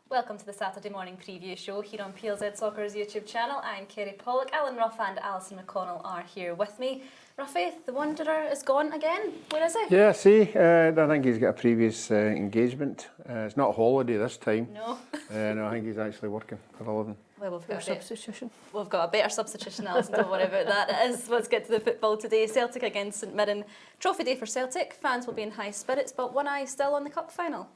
Welcome to the Saturday morning preview show here on PLZ Soccer's YouTube channel. I'm Kerry, Pollock, Alan Ruff and Alison McConnell are here with me. Ruffy, the Wanderer is gone again. Where is he? Yeah, see, I think he's got a previous engagement. It's not a holiday this time. No. No, I think he's actually working for a living. Well, we've got a substitution. We've got a better substitution, Alison, don't worry about that. It is. Let's get to the football today. Celtic against St Mirren. Trophy day for Celtic. Fans will be in high spirits, but one eye still on the cup final.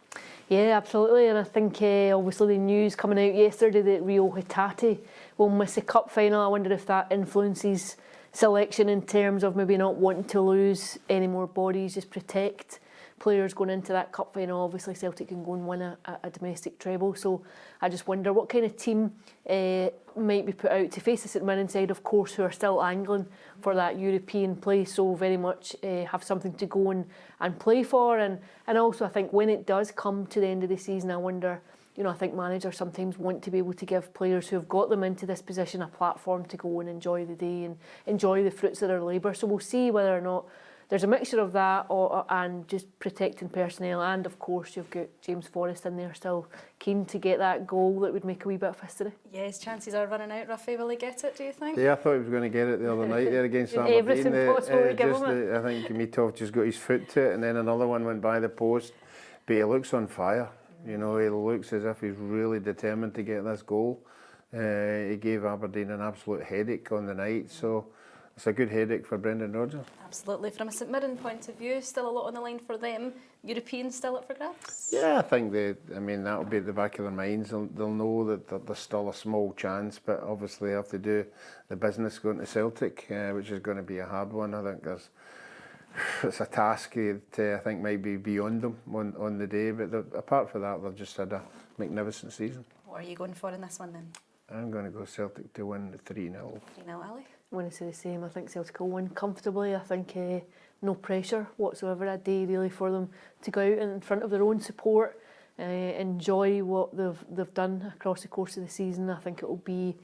Yeah, absolutely. And I think obviously the news coming out yesterday that Rio Hatate will miss the cup final. I wonder if that influences selection in terms of maybe not wanting to lose any more bodies, just protect players going into that cup final. Obviously Celtic can go and win a domestic treble, so I just wonder what kind of team might be put out to face the St Mirren side, of course, who are still angling for that European place, so very much have something to go and play for. And also I think when it does come to the end of the season, I wonder, I think managers sometimes want to be able to give players who have got them into this position a platform to go and enjoy the day and enjoy the fruits of their labour. So we'll see whether or not there's a mixture of that and just protecting personnel. And of course you've got James Forrest in there still keen to get that goal that would make a wee bit of history. Yes, chances are running out. Ruffy, will he get it, do you think? Yeah, I thought he was going to get it the other night there against Aberdeen. Everything possible to give him it. I think Mitov just got his foot to it and then another one went by the post. But he looks on fire. He looks as if he's really determined to get this goal. He gave Aberdeen an absolute headache on the night, so it's a good headache for Brendan Rodgers. Absolutely. From a St Mirren point of view, still a lot on the line for them. Europeans still up for grabs? Yeah, I think that'll be at the back of their minds. They'll know that there's still a small chance, but obviously they have to do the business going to Celtic, which is going to be a hard one. I think it's a task that I think might be beyond them on the day, but apart from that, they've just had a magnificent season. What are you going for in this one then? I'm going to go Celtic to win 3-0. 3-0, Ali? I'm going to say the same. I think Celtic will win comfortably. I think no pressure whatsoever a day really for them to go out in front of their own support, enjoy what they've done across the course of the season. I think it will be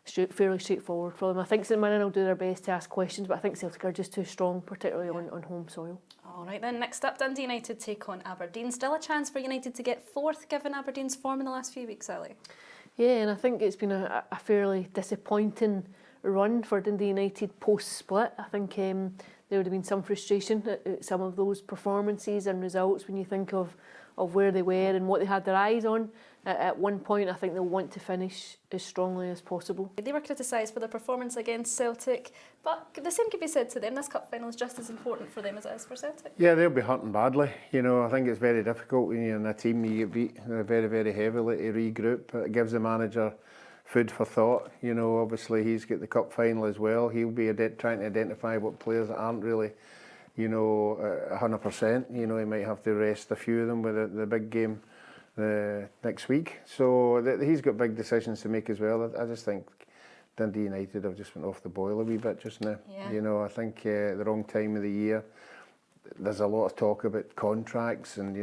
fairly straightforward for them. I think St Mirren will do their best to ask questions, but I think Celtic are just too strong, particularly on home soil. All right then, next up, Dundee United take on Aberdeen. Still a chance for United to get fourth given Aberdeen's form in the last few weeks, Ali? Yeah, and I think it's been a fairly disappointing run for Dundee United post-split. I think there would have been some frustration at some of those performances and results when you think of where they were and what they had their eyes on. At one point, I think they'll want to finish as strongly as possible. They were criticised for their performance against Celtic, but the same could be said to them. This cup final is just as important for them as it is for Celtic. Yeah, they'll be hurting badly. I think it's very difficult when you're in a team you get beat very, very heavily to regroup. It gives the manager food for thought. Obviously he's got the cup final as well. He'll be trying to identify what players that aren't really 100%. He might have to rest a few of them with the big game next week. So he's got big decisions to make as well. I just think Dundee United have just went off the boil a wee bit just now. Yeah. I think the wrong time of the year. There's a lot of talk about contracts and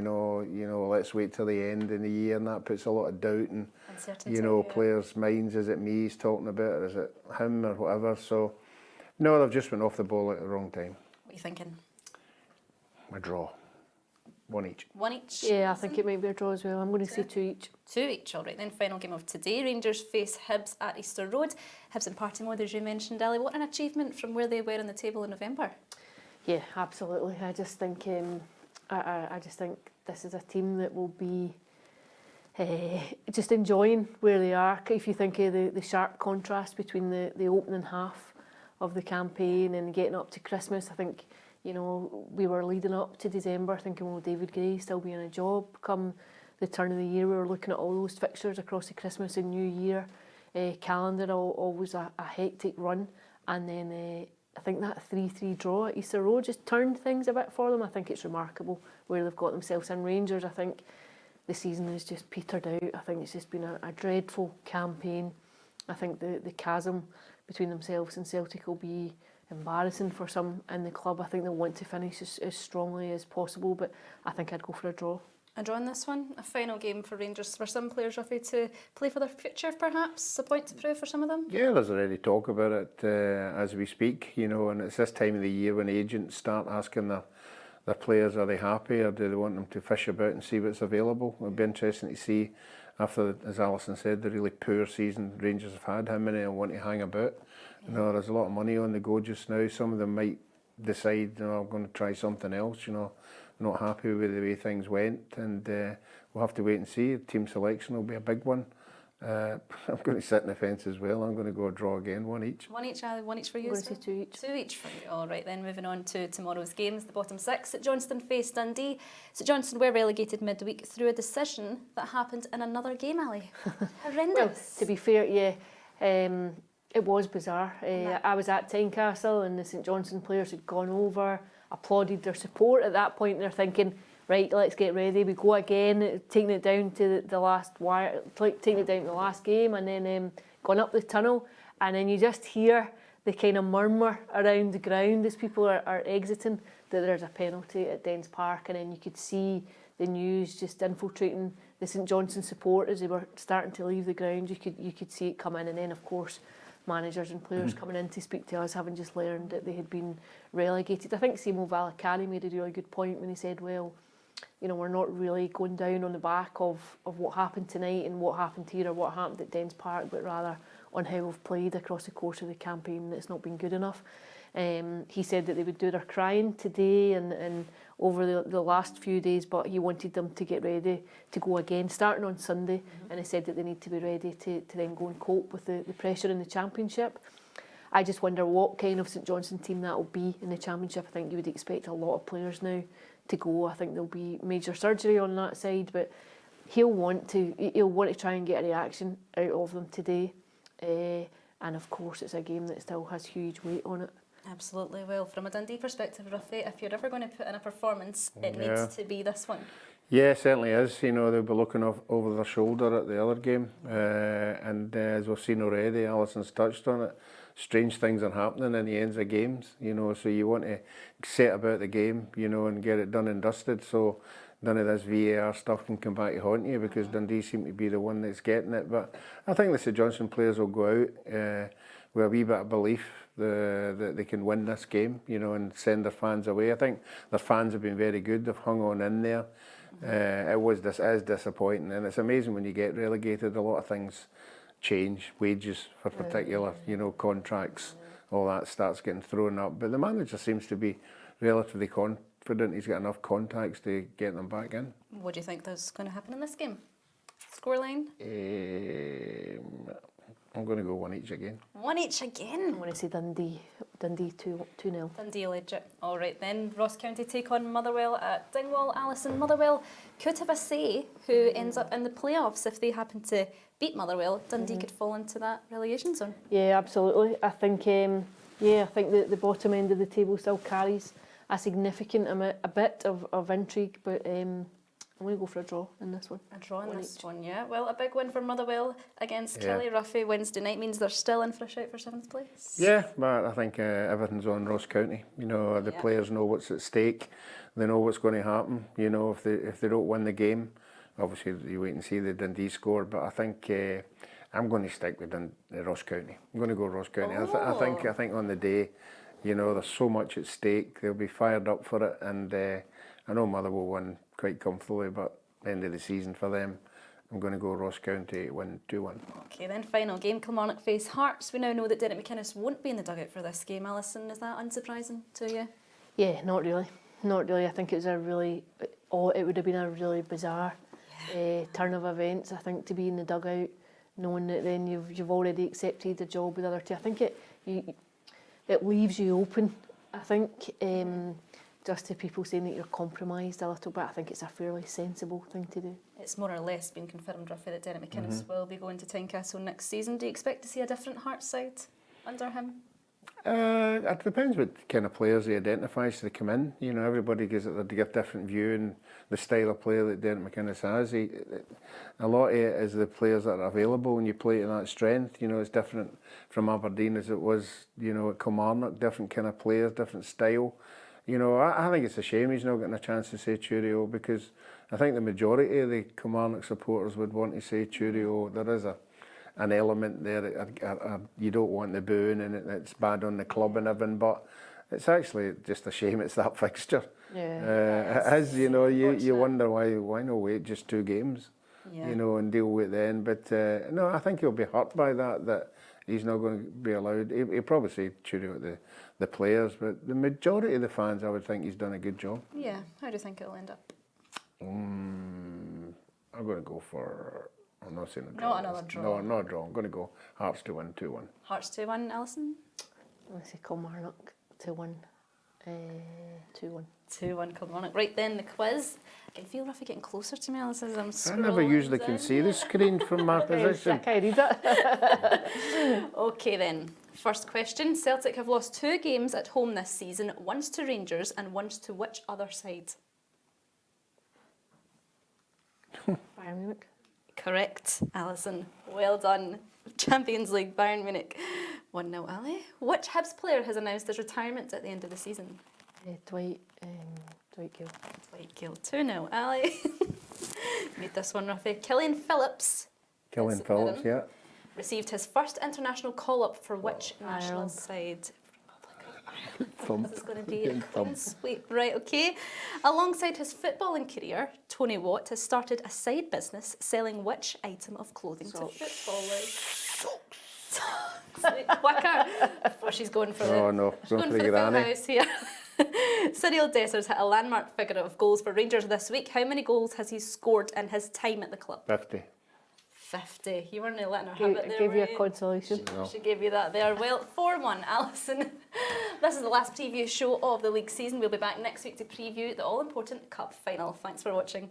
let's wait till the end of the year, and that puts a lot of doubt in players' minds. Is it me he's talking about, or is it him, or whatever? So no, they've just went off the ball at the wrong time. What are you thinking? A draw. One each. One each? Yeah, I think it might be a draw as well. I'm going to say 2 each. 2 each, all right then. Final game of today. Rangers face Hibs at Easter Road. Hibs in party mode, as you mentioned, Ali. What an achievement from where they were on the table in November. Yeah, absolutely. I just think I just think this is a team that will be just enjoying where they are. If you think of the sharp contrast between the opening half of the campaign and getting up to Christmas, I think we were leading up to December thinking, will David Gray still be in a job come the turn of the year? We were looking at all those fixtures across the Christmas and New Year calendar, always a hectic run, and then I think that 3-3 draw at Easter Road just turned things a bit for them. I think it's remarkable where they've got themselves in. Rangers, I think the season has just petered out. I think it's just been a dreadful campaign. I think the chasm between themselves and Celtic will be embarrassing for some in the club. I think they'll want to finish as strongly as possible, but I think I'd go for a draw. A draw in this one, a final game for Rangers. For some players, Ruffy, to play for their future, perhaps? A point to prove for some of them? Yeah, there's already talk about it as we speak, and it's this time of the year when agents start asking their players, are they happy or do they want them to fish about and see what's available? It'll be interesting to see after, as Alison said, the really poor season Rangers have had, how many will want to hang about? You know, there's a lot of money on the go just now. Some of them might decide, you know, I'm going to try something else, you know, not happy with the way things went, and we'll have to wait and see. Team selection will be a big one. I'm going to sit in the fence as well. I'm going to go a draw again, one each. One each for you? I'm going to say 2 each. 2 each for you. All right, then moving on to tomorrow's games. The bottom six. St Johnstone face Dundee. St Johnstone were relegated midweek through a decision that happened in another game, Ali. Horrendous. Well, to be fair, yeah, it was bizarre. I was at Tynecastle and the St Johnstone players had gone over, applauded their support. At that point, they're thinking, right, let's get ready. We go again, taking it down to the last wire, taking it down to the last game, and then gone up the tunnel, and then you just hear the kind of murmur around the ground as people are exiting that there's a penalty at Dens Park, and then you could see the news just infiltrating the St Johnstone support as they were starting to leave the ground. You could see it come in, and then of course managers and players coming in to speak to us, having just learned that they had been relegated. I think Simo Valakari made a really good point when he said, well, you know, we're not really going down on the back of what happened tonight and what happened here or what happened at Dens Park, but rather on how we've played across the course of the campaign. That's not been good enough. He said that they would do their crying today and over the last few days, but he wanted them to get ready to go again, starting on Sunday, and he said that they need to be ready to then go and cope with the pressure in the Championship. I just wonder what kind of St Johnstone team that will be in the Championship. I think you would expect a lot of players now to go. I think there'll be major surgery on that side, but he'll want to try and get a reaction out of them today. And of course, it's a game that still has huge weight on it. Absolutely. Well, from a Dundee perspective, Ruffy, if you're ever going to put in a performance, it needs to be this one. Yeah, it certainly is. You know, they'll be looking over their shoulder at the other game. And as we've seen already, Alison's touched on it, strange things are happening in the ends of games, you know, so you want to set about the game, you know, and get it done and dusted, so none of this VAR stuff can come back to haunt you, because Dundee seem to be the one that's getting it. But I think the St Johnstone players will go out with a wee bit of belief that they can win this game, you know, and send their fans away. I think their fans have been very good. They've hung on in there. It is disappointing, and it's amazing when you get relegated. A lot of things change, wages for particular, you know, contracts, all that starts getting thrown up. But the manager seems to be relatively confident he's got enough contacts to get them back in. What do you think is going to happen in this game? Scoreline? I'm going to go one each again. One each again? I'm going to say Dundee 2-0. Dundee legit. All right then, Ross County take on Motherwell at Dingwall. Alison, Motherwell could have a say who ends up in the playoffs if they happen to beat Motherwell. Dundee could fall into that relegation zone. Yeah, absolutely. I think that the bottom end of the table still carries a significant amount, a bit of intrigue, but I'm going to go for a draw in this one. A draw in this one, yeah. Well, a big win for Motherwell against Killie. Ruffy Wednesday night means they're still in for a shout for 7th place. Yeah, but I think everything's on Ross County. You know, the players know what's at stake. They know what's going to happen. You know, if they don't win the game, obviously you wait and see the Dundee score. But I think I'm going to stick with Ross County. I'm going to go Ross County. I think on the day, you know, there's so much at stake. They'll be fired up for it, and I know Motherwell will win quite comfortably, but end of the season for them, I'm going to go Ross County to win 2-1. Okay, then final game, Kilmarnock face Hearts. We now know that Derek McInnes won't be in the dugout for this game. Alison, is that unsurprising to you? Yeah, not really. Not really. I think it would have been a really bizarre turn of events, I think, to be in the dugout, knowing that then you've already accepted a job with the other two. I think it leaves you open, I think, just to people saying that you're compromised a little bit. I think it's a fairly sensible thing to do. It's more or less been confirmed, Ruffy, that Derek McInnes will be going to Tynecastle next season. Do you expect to see a different Hearts side under him? It depends what kind of players he identifies as they come in. You know, everybody gives a different view, and the style of player that Derek McInnes has. A lot of it is the players that are available when you play to that strength. You know, it's different from Aberdeen as it was, you know, at Kilmarnock. Different kind of players, different style. You know, I think it's a shame he's not getting a chance to say cheerio, because I think the majority of the Kilmarnock supporters would want to say cheerio. There is an element there. You don't want the booing, and it's bad on the club and everything, but it's actually just a shame it's that fixture. Yeah. It is, you know, you wonder why no wait just 2 games. you know, and deal with it then. But no, I think he'll be hurt by that he's not going to be allowed. He'll probably say cheer out the players, but the majority of the fans, I would think he's done a good job. Yeah, how do you think it'll end up? I'm going to go for... I'm not saying a draw. Not another draw. No, not a draw. I'm going to go Hearts to win 2-1. Hearts 2-1, Alison? I'm going to say Kilmarnock to win 2-1. 2-1 Kilmarnock. Right then, the quiz. I can feel Ruffy getting closer to me, Alison, as I'm I scrolling never usually can down. see the screen from my position. I read it. Okay then, first question. Celtic have lost 2 games at home this season, once to Rangers and once to which other side? Bayern Munich. Correct, Alison. Well done. Champions League, Bayern Munich. 1-0, Ali. Which Hibs player has announced his retirement at the end of the season? Dwight Gill. Dwight Gill. 2-0, Ali. Made this one, Ruffy. Killian Phillips. Killing St Phillips, Mirren, yeah. received his first international call-up for which national Ireland. side? Thump. This is going to be a Getting clean thumped. sweep. Right, okay. Alongside his footballing career, Tony Watt has started a side business selling which item of clothing Socks. to footballers? Sweet quicker. Before she's going for Oh the, no, she's going going for for the the full granny. house here. Cyril Dessers hit a landmark figure of goals for Rangers this week. How many goals has he scored in his time at the club? 50. 50. You weren't letting her have it there, Gave you were a you? consolation. No. She gave you that there. Well, 4-1, Alison. This is the last preview show of the league season. We'll be back next week to preview the all-important cup final. Thanks for watching.